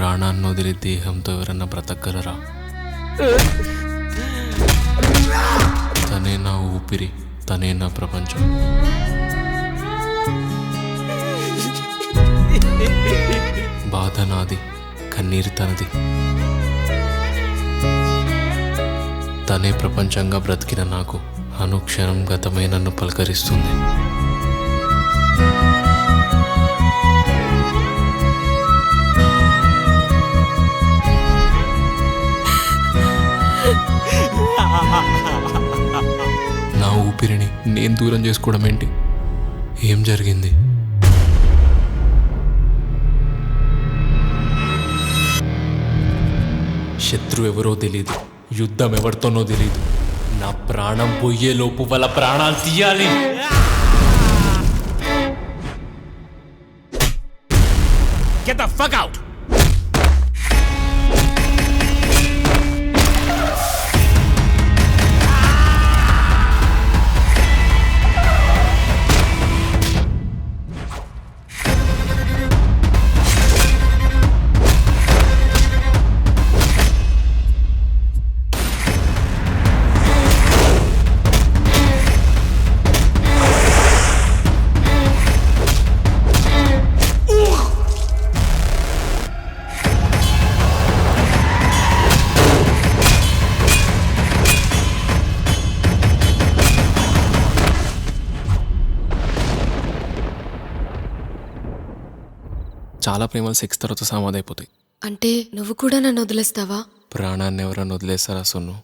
ప్రాణాన్ని వదిలి దేహంతో ఎవరన్నా బ్రతకగలరా? తనే నా ఊపిరి, తనే నా ప్రపంచం. బాధ నాది, కన్నీరు తనది. తనే ప్రపంచంగా బ్రతికిన నాకు అనుక్షణం గతమే నన్ను పలకరిస్తుంది. నా ఊపిరిని నేను దూరం చేసుకోవడం ఏంటి? ఏం జరిగింది? శత్రు ఎవరో తెలీదు, యుద్ధం ఎవరితోనో తెలీదు. నా ప్రాణం పోయే లోపు వాళ్ళ ప్రాణాలు తీయాలి. Get the fuck out! చాలా ప్రేమలు సెక్స్ తర్వాత సమాధైపోతాయి. అంటే నువ్వు కూడా నన్ను వదిలేస్తావా? ప్రాణాన్ని ఎవరన్నా వదిలేస్తారా సొన్ను?